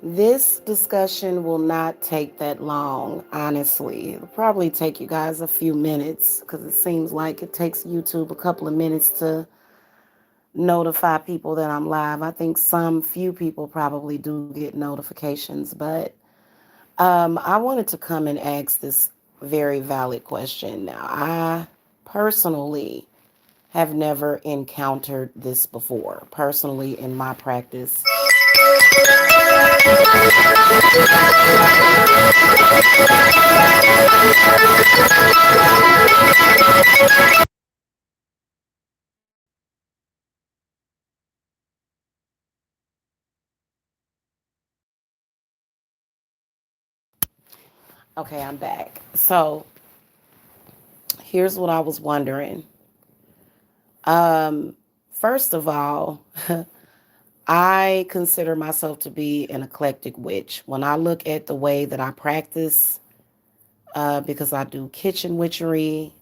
This discussion will not take that long, honestly. It'll probably take you guys a few minutes because it seems like it takes YouTube a couple of minutes to notify people that I'm live. I think some few people probably do get notifications, but I wanted to come and ask this very valid question. Now, I personally have never encountered this before, personally in my practice. Okay, I'm back. So here's what I was wondering. Um, First of all, I consider myself to be an eclectic witch. When I look at the way that I practice, because I do kitchen witchery,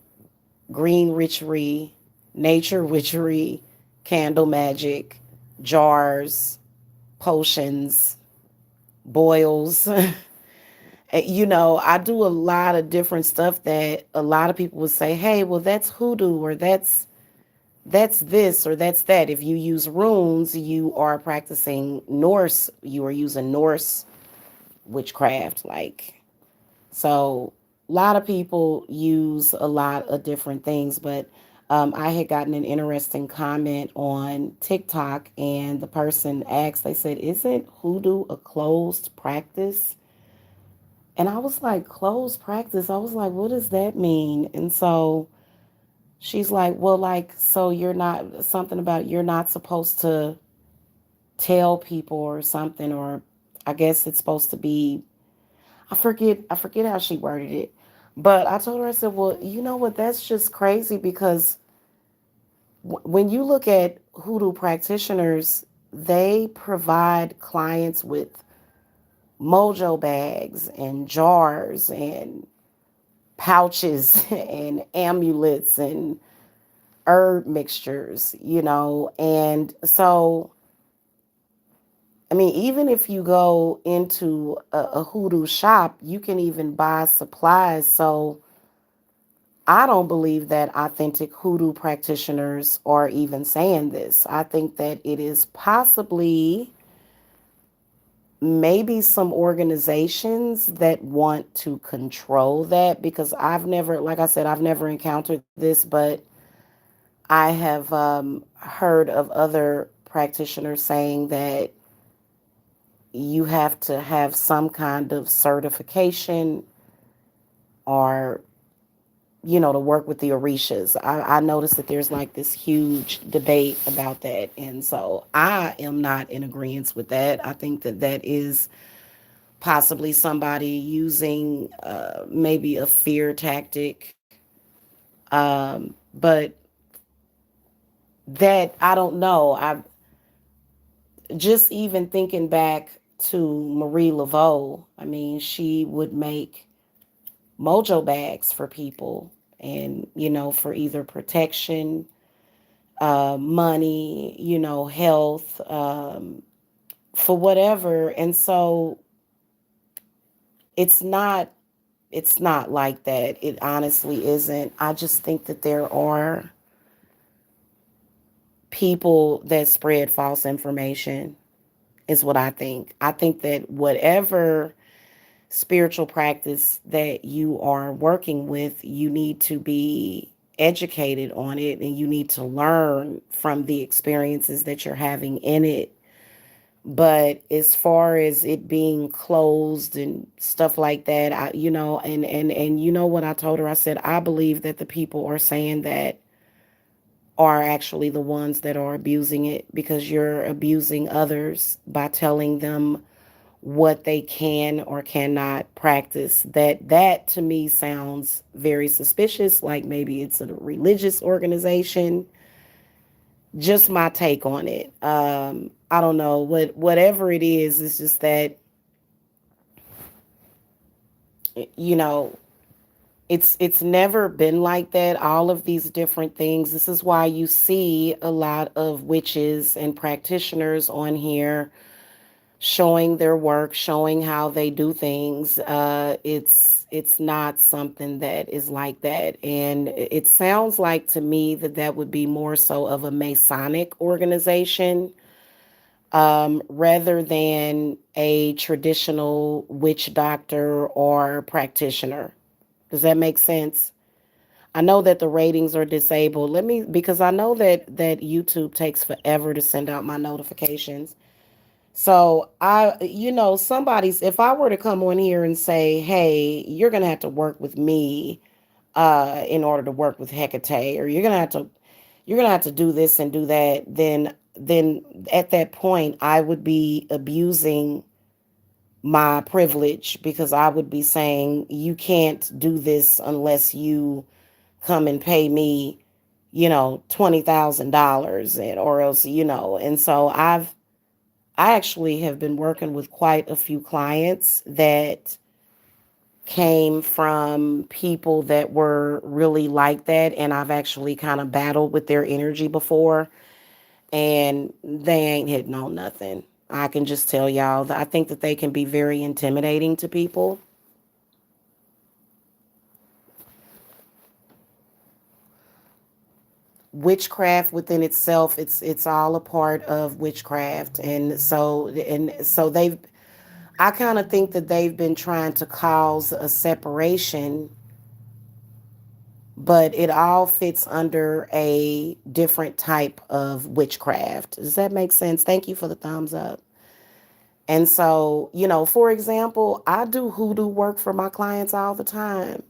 green witchery, nature witchery, candle magic, jars, potions, boils. I do a lot of different stuff that a lot of people would say, hey, well, that's hoodoo or that's this or that's that. If you use runes, you are practicing Norse, you are using Norse witchcraft. So a lot of people use a lot of different things, but I had gotten an interesting comment on TikTok, and the person asked, they said, isn't hoodoo a closed practice? And I was like, closed practice? I was like, what does that mean? And so she's like, well, so you're not, something about you're not supposed to tell people or something, or I guess it's supposed to be, I forget how she worded it. But I told her, I said, well, you know what? That's just crazy because when you look at hoodoo practitioners, they provide clients with mojo bags and jars and pouches and amulets and herb mixtures, and so I mean, even if you go into a hoodoo shop, you can even buy supplies. So I don't believe that authentic hoodoo practitioners are even saying this. I think that it is possibly maybe some organizations that want to control that, because I've never, like I said, I've never encountered this, but I have heard of other practitioners saying that you have to have some kind of certification or to work with the orishas. I noticed that there's like this huge debate about that, and so I am not in agreement with that. I think that that is possibly somebody using maybe a fear tactic, but that I don't know. I just even thinking back to Marie Laveau. I mean, she would make mojo bags for people, and for either protection, money, health, for whatever. And so it's not it's not like that. It honestly isn't. I just think that there are people that spread false information, is what I think. I think that whatever spiritual practice that you are working with, you need to be educated on it, and you need to learn from the experiences that you're having in it. But as far as it being closed and stuff like that, and you know what I told her? I said, I believe that the people are saying that are actually the ones that are abusing it, because you're abusing others by telling them what they can or cannot practice. That to me sounds very suspicious, like maybe it's a religious organization. Just my take on it. I don't know, whatever it is. It's just that, you know it's never been like that. All of these different things. This is why you see a lot of witches and practitioners on here showing their work, showing how they do things. It's not something that is like that, and it sounds like to me that that would be more so of a Masonic organization, rather than a traditional witch doctor or practitioner. Does that make sense? I know that the ratings are disabled. Let me, because I know that YouTube takes forever to send out my notifications. So somebody's, if I were to come on here and say, hey, you're gonna have to work with me in order to work with Hecate, or you're gonna have to do this and do that, then at that point I would be abusing my privilege, because I would be saying you can't do this unless you come and pay me, $20,000, or else, and so I actually have been working with quite a few clients that came from people that were really like that, and I've actually kind of battled with their energy before, and they ain't hitting on nothing. I can just tell y'all that I think that they can be very intimidating to people. Witchcraft within itself, it's all a part of witchcraft, and so they've, I kind of think that they've been trying to cause a separation, but it all fits under a different type of witchcraft. Does that make sense? Thank you for the thumbs up. And so, for example, I do hoodoo work for my clients all the time.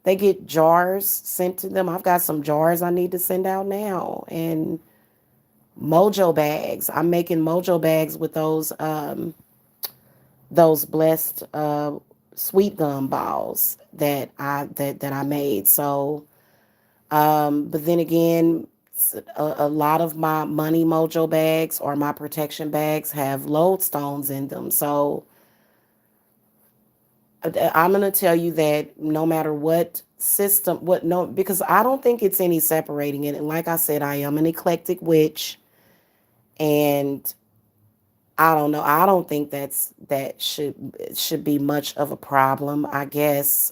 They get jars sent to them. I've got some jars I need to send out now. And mojo bags. I'm making mojo bags with those blessed sweet gum balls that I made. So, but then again, a lot of my money mojo bags or my protection bags have lodestones in them. So I'm going to tell you that no matter what system, what no, because I don't think it's any separating it. And like I said, I am an eclectic witch, and I don't know. I don't think that should be much of a problem, I guess.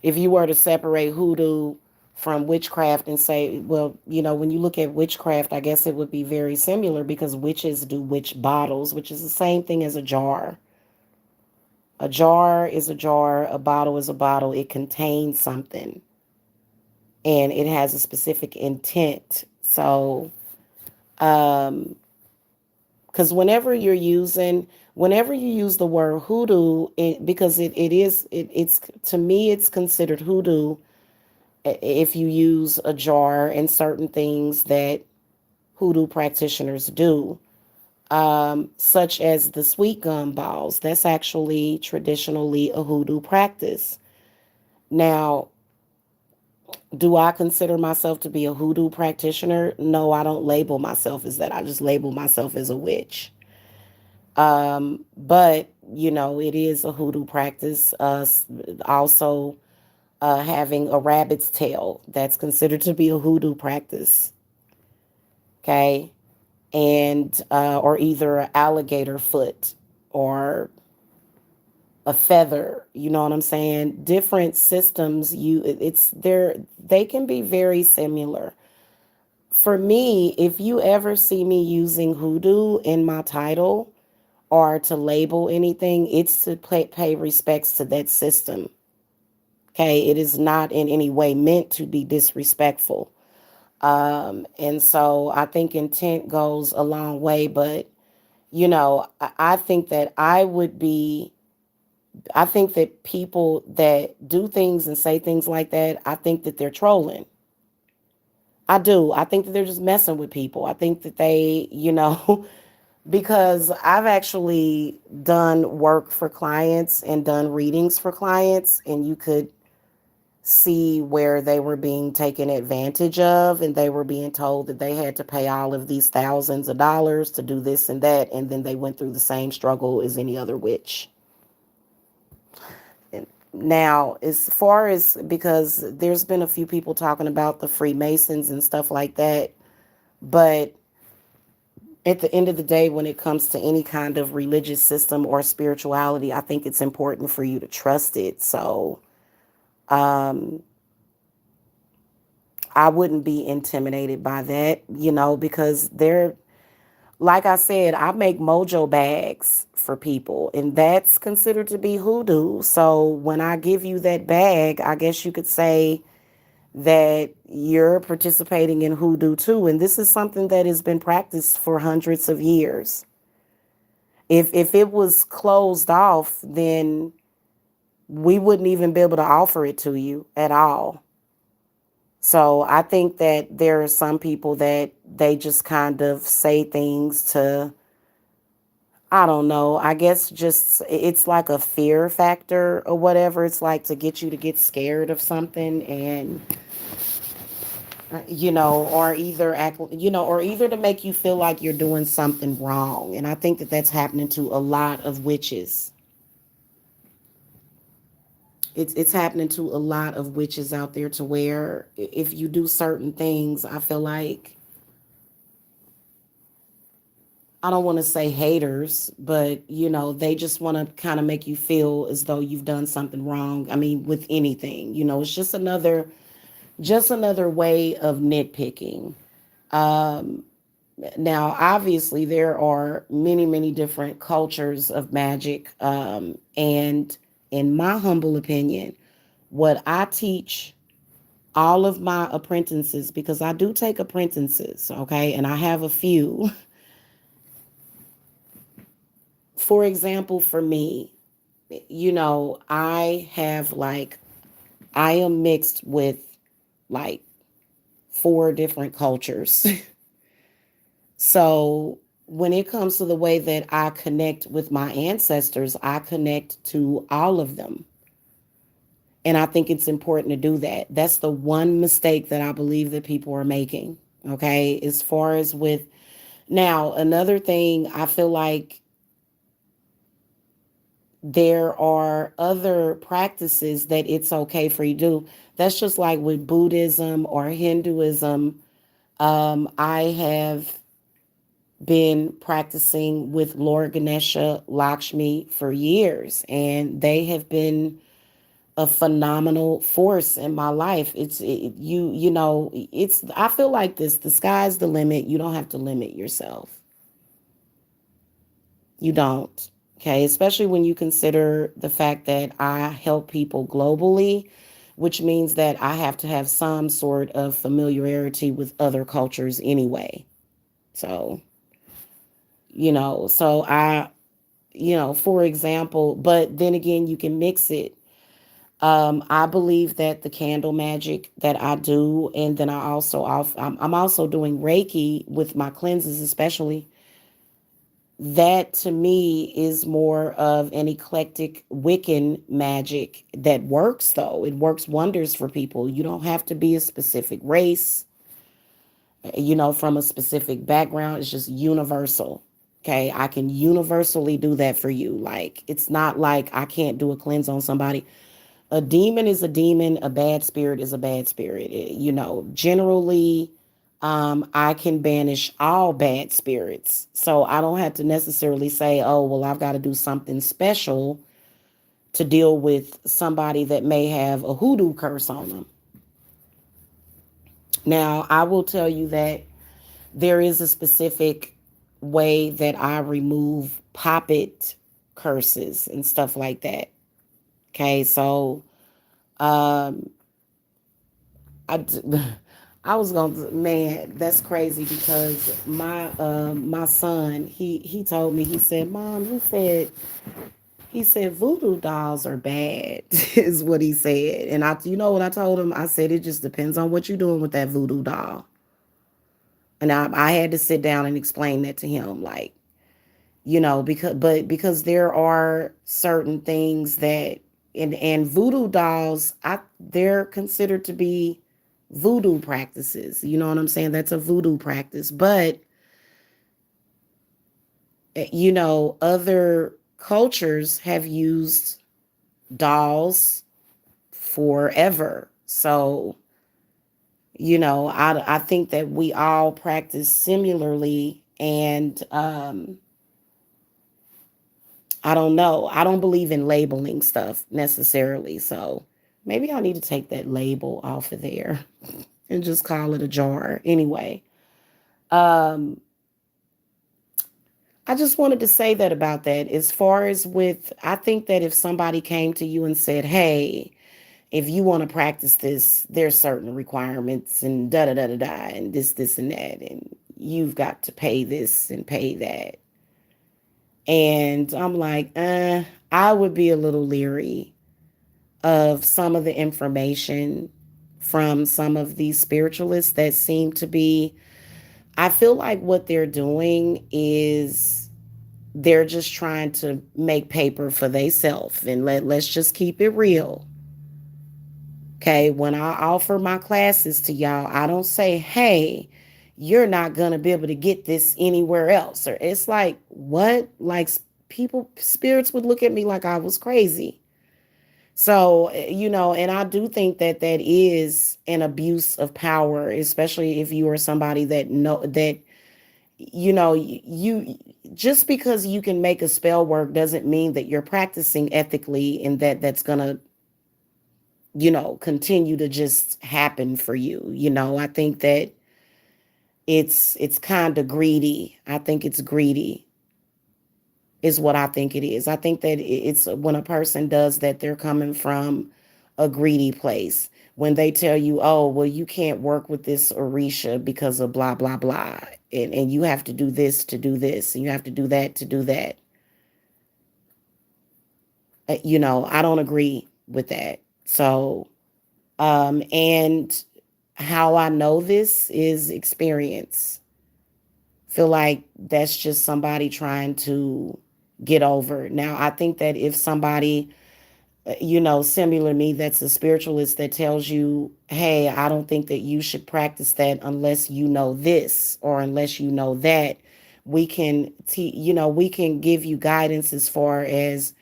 If you were to separate hoodoo from witchcraft and say, well, when you look at witchcraft, I guess it would be very similar, because witches do witch bottles, which is the same thing as a jar. A jar is a jar, a bottle is a bottle. It contains something, and it has a specific intent. So, um, because whenever you use the word hoodoo, because it's, to me, it's considered hoodoo if you use a jar and certain things that hoodoo practitioners do, such as the sweet gum balls. That's actually traditionally a hoodoo practice. Now, do I consider myself to be a hoodoo practitioner? No, I don't label myself as that. I just label myself as a witch. But it is a hoodoo practice. Also, having a rabbit's tail, that's considered to be a hoodoo practice. Okay, and or either an alligator foot or a feather. You know what I'm saying? Different systems. They can be very similar. For me, if you ever see me using hoodoo in my title or to label anything, it's to pay respects to that system. Okay, it is not in any way meant to be disrespectful. And so I think intent goes a long way, but I think that I think that people that do things and say things like that, I think that they're trolling. I do. I think that they're just messing with people. I think that because I've actually done work for clients and done readings for clients, and you could see where they were being taken advantage of, and they were being told that they had to pay all of these thousands of dollars to do this and that, and then they went through the same struggle as any other witch. Now, as far as, because there's been a few people talking about the Freemasons and stuff like that, But at the end of the day, when it comes to any kind of religious system or spirituality, I think it's important for you to trust it. So I wouldn't be intimidated by that, because like I said, I make mojo bags for people, and that's considered to be hoodoo. So when I give you that bag, I guess you could say that you're participating in hoodoo too. And this is something that has been practiced for hundreds of years. If it was closed off, then we wouldn't even be able to offer it to you at all. So I think that there are some people that they just kind of say things to, I don't know, I guess just it's like a fear factor or whatever. It's like to get you to get scared of something, and or either to make you feel like you're doing something wrong. And I think that that's happening to a lot of witches. It's happening to a lot of witches out there, to where if you do certain things, I feel like, I don't want to say haters, but they just want to kind of make you feel as though you've done something wrong. I mean, with anything, it's just another way of nitpicking. Now, obviously, there are many, many different cultures of magic. And in my humble opinion, what I teach all of my apprentices, because I do take apprentices, okay, and I have a few. For example, for me, I am mixed with like four different cultures. So when it comes to the way that I connect with my ancestors, I connect to all of them. And I think it's important to do that. That's the one mistake that I believe that people are making. Okay. As far as with now, another thing, I feel like there are other practices that it's okay for you to do. That's just like with Buddhism or Hinduism. I have been practicing with Lord Ganesha Lakshmi for years, and they have been a phenomenal force in my life. It's I feel like this, the sky's the limit. You don't have to limit yourself. You don't. Okay, especially when you consider the fact that I help people globally, which means that I have to have some sort of familiarity with other cultures anyway. So, for example, but then again, you can mix it. I believe that the candle magic that I do, and then I'm also doing Reiki with my cleanses, especially. That to me is more of an eclectic Wiccan magic that works, though. It works wonders for people. You don't have to be a specific race, from a specific background. It's just universal. Okay, I can universally do that for you. Like, it's not like I can't do a cleanse on somebody. A demon is a demon, a bad spirit is a bad spirit. Generally, I can banish all bad spirits. So I don't have to necessarily say, oh, well, I've got to do something special to deal with somebody that may have a hoodoo curse on them. Now, I will tell you that there is a specific way that I remove poppet curses and stuff like that. Okay, so um, I, I was gonna, man, that's crazy, because my son, he told me, he said, Mom, he said voodoo dolls are bad, is what he said. And you know what I told him? I said, it just depends on what you're doing with that voodoo doll. And I had to sit down and explain that to him, like, because there are certain things that, and voodoo dolls, they're considered to be voodoo practices. You know what I'm saying? That's a voodoo practice. But other cultures have used dolls forever. So I think that we all practice similarly, and I don't know. I don't believe in labeling stuff necessarily. So maybe I need to take that label off of there and just call it a jar. Anyway, um, I just wanted to say that about that. As far as with, I think that if somebody came to you and said, hey, if you want to practice this, there's certain requirements and da da da da da, and this, and that, and you've got to pay this and pay that. And I'm like, I would be a little leery of some of the information from some of these spiritualists that seem to be, I feel like what they're doing is they're just trying to make paper for themselves. And let's just keep it real. Okay, when I offer my classes to y'all, I don't say, hey, you're not going to be able to get this anywhere else. Or it's like, what? Like, people, spirits would look at me like I was crazy. So, and I do think that that is an abuse of power, especially if you are somebody that you just because you can make a spell work doesn't mean that you're practicing ethically and that's going to, continue to just happen for you. I think that it's kind of greedy. I think it's greedy is what I think it is. I think that it's when a person does that, they're coming from a greedy place. When they tell you, oh, well, you can't work with this Orisha because of blah, blah, blah. And you have to do this to do this, and you have to do that to do that. I don't agree with that. So, and how I know this is experience. Feel like that's just somebody trying to get over. Now, I think that if somebody, similar to me, that's a spiritualist that tells you, hey, I don't think that you should practice that unless you know this or unless you know that, we can give you guidance as far as,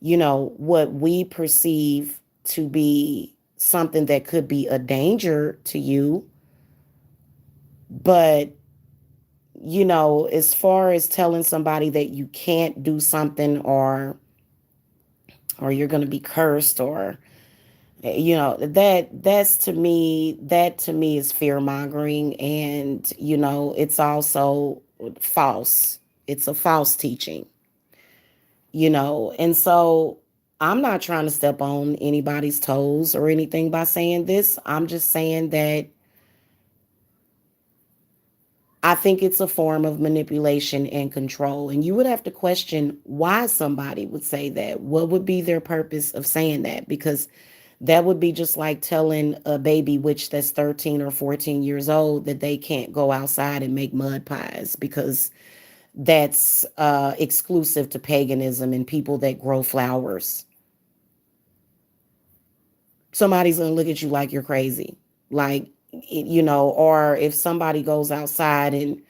what we perceive to be something that could be a danger to you. But as far as telling somebody that you can't do something, or you're going to be cursed, or that to me is fear mongering, and it's also false. It's a false teaching. And so I'm not trying to step on anybody's toes or anything by saying this. I'm just saying that I think it's a form of manipulation and control. And you would have to question why somebody would say that. What would be their purpose of saying that? Because that would be just like telling a baby witch that's 13 or 14 years old that they can't go outside and make mud pies because that's exclusive to paganism and people that grow flowers. Somebody's going to look at you like you're crazy. Like, or if somebody goes outside and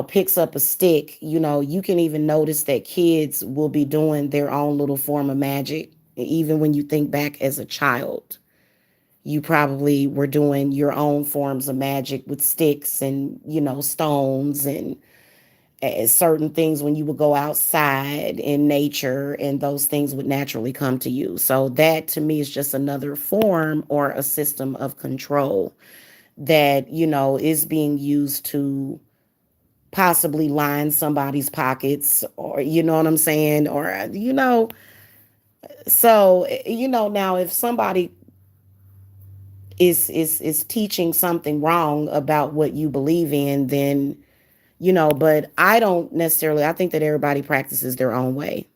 picks up a stick, you can even notice that kids will be doing their own little form of magic. Even when you think back as a child, you probably were doing your own forms of magic with sticks and, stones and certain things when you would go outside in nature, and those things would naturally come to you. So that to me is just another form or a system of control that, is being used to possibly line somebody's pockets, or you know what I'm saying, or so now if somebody is teaching something wrong about what you believe in, then but I don't necessarily, I think that everybody practices their own way.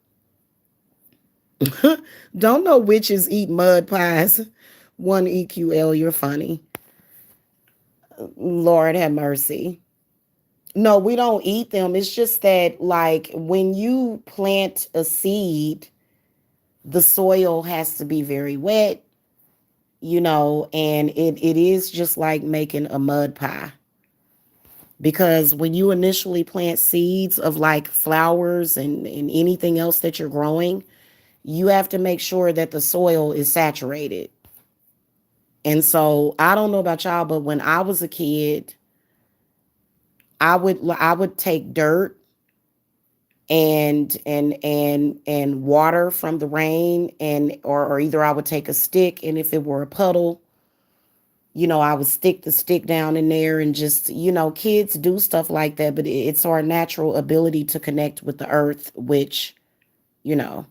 Don't know witches eat mud pies. One EQL, you're funny. Lord have mercy. No, we don't eat them. It's just that, like, when you plant a seed, the soil has to be very wet, and it is just like making a mud pie. Because when you initially plant seeds of like flowers and anything else that you're growing, you have to make sure that the soil is saturated. And so I don't know about y'all, but when I was a kid, I would take dirt and water from the rain, and or either I would take a stick, and if it were a puddle, I would stick the stick down in there, and just, kids do stuff like that, but it's our natural ability to connect with the earth, which, you know,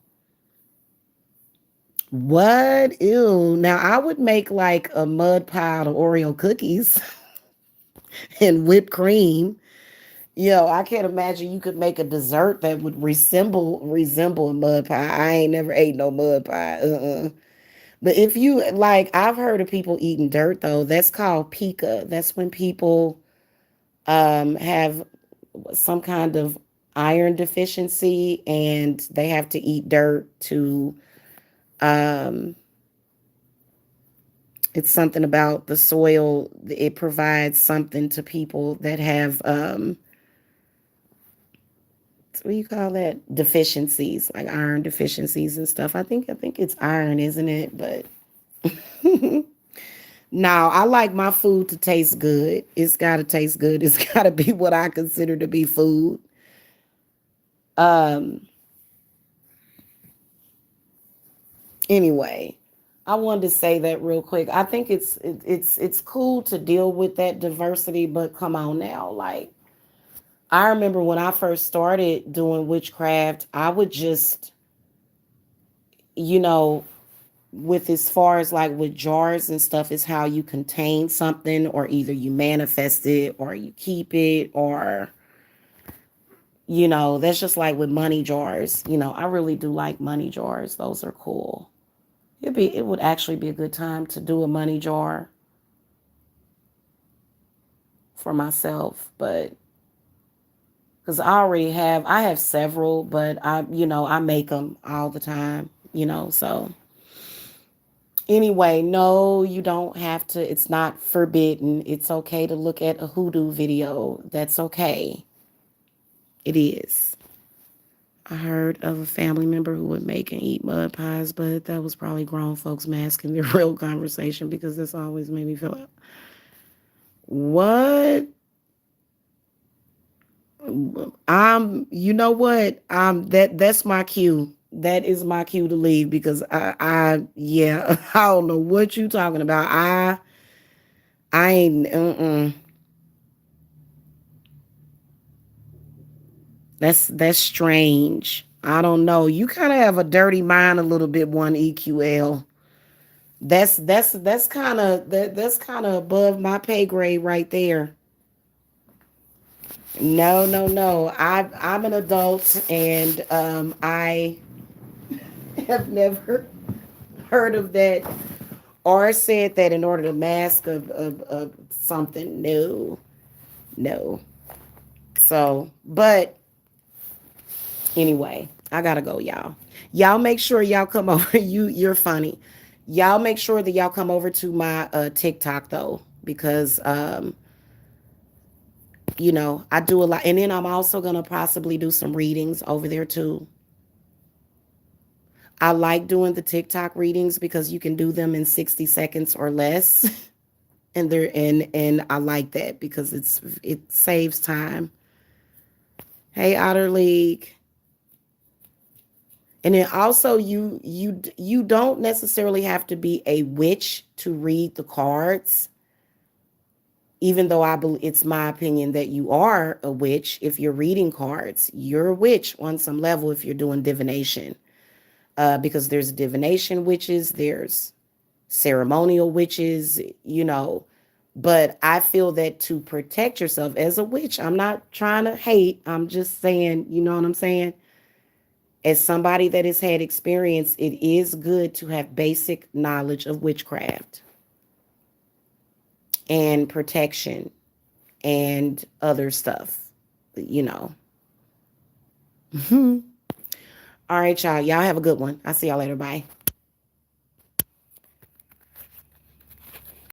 what? Ew. Now I would make like a mud pie of Oreo cookies and whipped cream. I can't imagine you could make a dessert that would resemble a mud pie. I ain't never ate no mud pie. But if you like, I've heard of people eating dirt though. That's called pica. That's when people have some kind of iron deficiency and they have to eat dirt to um it's something about the soil. It provides something to people that have what do you call that? Deficiencies, like iron deficiencies and stuff. I think it's iron, isn't it? But now I like my food to taste good. It's gotta taste good. It's gotta be what I consider to be food. Um anyway, I wanted to say that real quick. I think it's cool to deal with that diversity, but come on now. Like, I remember when I first started doing witchcraft, I would just, you know, with as far as like with jars and stuff, is how you contain something, or either you manifest it or you keep it, or that's just like with money jars. I really do like money jars. Those are cool. It would actually be a good time to do a money jar for myself, but because I have several, but I make them all the time, so anyway, no, you don't have to. It's not forbidden. It's okay to look at a hoodoo video. That's okay. It is. I heard of a family member who would make and eat mud pies, but that was probably grown folks masking their real conversation, because that's always made me feel like, what? You know what? That's my cue. That is my cue to leave, because yeah, I don't know what you talking about. I ain't, that's strange. I don't know. You kind of have a dirty mind a little bit, one EQL. That's kind of above my pay grade right there. No, no, no. I'm an adult, and I have never heard of that or said that in order to mask of something. No, no. So, but anyway, I gotta go, y'all. Y'all make sure y'all come over. You're funny. Y'all make sure that y'all come over to my TikTok though, because I do a lot, and then I'm also gonna possibly do some readings over there too. I like doing the TikTok readings because you can do them in 60 seconds or less. And I like that because it saves time. Hey, Otter League. And then also, you don't necessarily have to be a witch to read the cards, even though I believe it's my opinion that you are a witch. If you're reading cards, you're a witch on some level if you're doing divination. Because there's divination witches, there's ceremonial witches, But I feel that to protect yourself as a witch, I'm not trying to hate. I'm just saying, you know what I'm saying? As somebody that has had experience, it is good to have basic knowledge of witchcraft and protection and other stuff, you know. All right, y'all. Y'all have a good one. I'll see y'all later. Bye.